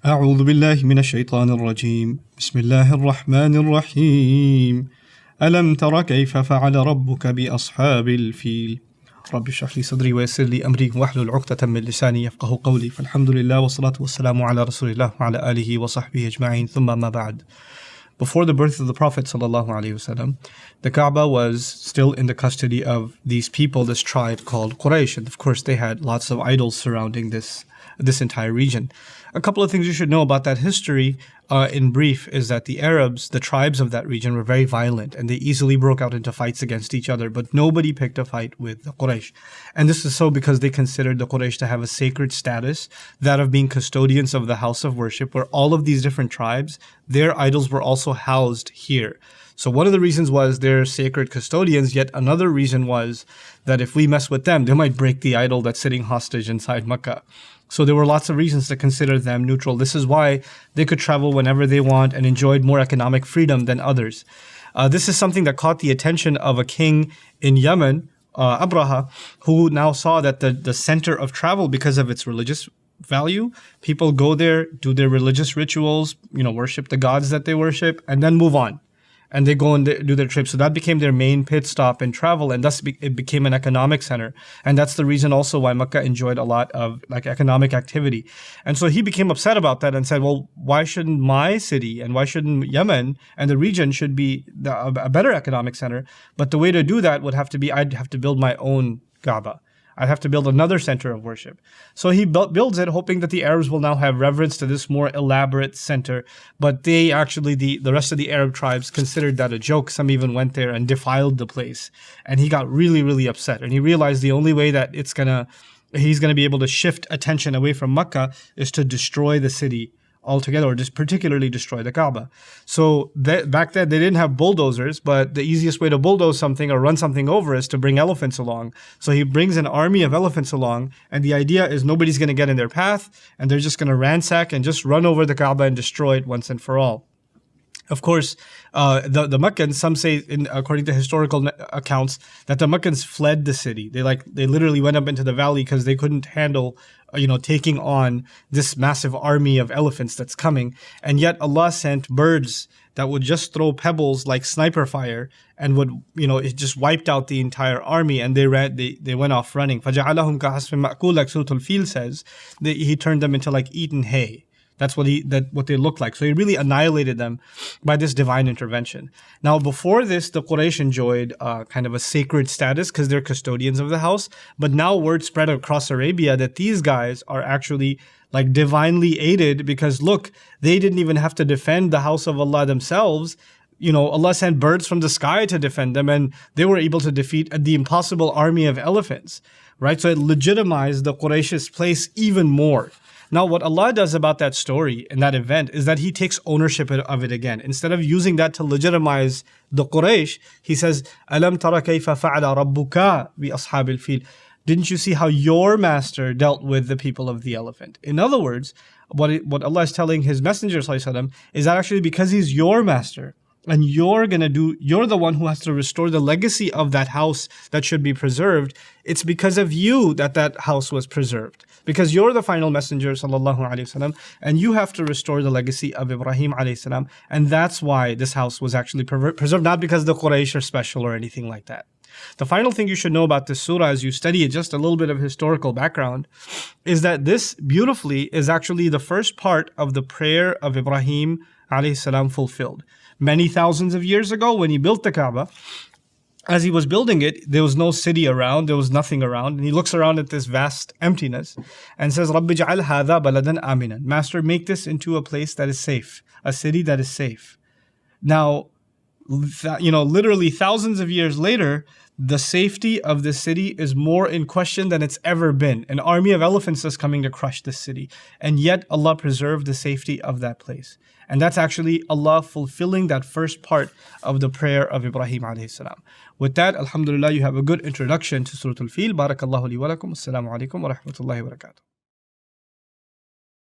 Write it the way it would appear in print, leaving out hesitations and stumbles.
أعوذ بالله من الشيطان الرجيم بسم الله الرحمن الرحيم ألم تر كيف فعل ربك بأصحاب الفيل رب اشرح لي صدري ويسر لي أمري واحلل عقدة من لساني يفقه قولي فالحمد لله والصلاة والسلام على رسول الله وعلى آله وصحبه أجمعين ثم ما بعد. Before the birth of the Prophet ﷺ, the Kaaba was still in the custody of these people, this tribe called Quraysh. And of course, they had lots of idols surrounding this entire region. A couple of things you should know about that history in brief is that the Arabs, the tribes of that region, were very violent and they easily broke out into fights against each other, but nobody picked a fight with the Quraysh. And this is so because they considered the Quraysh to have a sacred status, that of being custodians of the house of worship, where all of these different tribes, their idols were also housed here. So one of the reasons was they're sacred custodians, yet another reason was that if we mess with them, they might break the idol that's sitting hostage inside Mecca. So there were lots of reasons to consider them neutral. This is why they could travel whenever they want and enjoyed more economic freedom than others. This is something that caught the attention of a king in Yemen, Abraha, who now saw that the center of travel, because of its religious value, people go there, do their religious rituals, worship the gods that they worship, and then move on. And they go and do their trip. So that became their main pit stop in travel, and thus it became an economic center. And that's the reason also why Mecca enjoyed a lot of economic activity. And so he became upset about that and said, well, why shouldn't my city and why shouldn't Yemen and the region should be a better economic center? But the way to do that would have to be, I'd have to build my own Kaaba. I'd have to build another center of worship. So he builds it, hoping that the Arabs will now have reverence to this more elaborate center. But they actually, the rest of the Arab tribes considered that a joke. Some even went there and defiled the place. And he got really, really upset. And he realized the only way that he's gonna be able to shift attention away from Mecca is to destroy the city altogether, or just particularly destroy the Kaaba. So back then they didn't have bulldozers, but the easiest way to bulldoze something or run something over is to bring elephants along. So he brings an army of elephants along, and the idea is nobody's going to get in their path, and they're just going to ransack and just run over the Kaaba and destroy it once and for all. Of course, the Meccans, some say, according to historical accounts, that the Meccans fled the city. They literally went up into the valley because they couldn't handle, taking on this massive army of elephants that's coming. And yet Allah sent birds that would just throw pebbles like sniper fire and would, it just wiped out the entire army, and they went off running. فَجَعَلَهُمْ كَعَصْفٍ مَأْكُولٍ, like Surah Al-Fil says, he turned them into like eaten hay. That's what they looked like. So he really annihilated them by this divine intervention. Now, before this, the Quraysh enjoyed kind of a sacred status because they're custodians of the house. But now word spread across Arabia that these guys are actually like divinely aided, because look, they didn't even have to defend the house of Allah themselves. Allah sent birds from the sky to defend them, and they were able to defeat the impossible army of elephants, right? So it legitimized the Quraysh's place even more. Now, what Allah does about that story and that event is that He takes ownership of it again. Instead of using that to legitimize the Quraysh, He says, أَلَمْ تَرَ كَيْفَ فَعَلَ رَبُّكَ بِأَصْحَابِ الْفِيلِ. Didn't you see how your master dealt with the people of the elephant? In other words, what Allah is telling His Messenger ﷺ is that actually because He's your master, and you're the one who has to restore the legacy of that house that should be preserved. It's because of you that house was preserved. Because you're the final messenger, sallallahu alaihi wasallam, and you have to restore the legacy of Ibrahim alayhi salam. And that's why this house was actually preserved, not because the Quraysh are special or anything like that. The final thing you should know about this surah, as you study it, just a little bit of historical background, is that this beautifully is actually the first part of the prayer of Ibrahim alayhi salam fulfilled. Many thousands of years ago, when he built the Kaaba, as he was building it, there was no city around, there was nothing around, and he looks around at this vast emptiness and says, "Rabbi ja'al hadha baladan aminan." Master, make this into a place that is safe, a city that is safe. Now, literally thousands of years later, the safety of the city is more in question than it's ever been. An army of elephants is coming to crush this city. And yet Allah preserved the safety of that place. And that's actually Allah fulfilling that first part of the prayer of Ibrahim alayhi salam. With that, alhamdulillah, you have a good introduction to Surah Al-Fil. Barakallahu li wa lakum. Assalamu alaikum wa rahmatullahi wa barakatuh.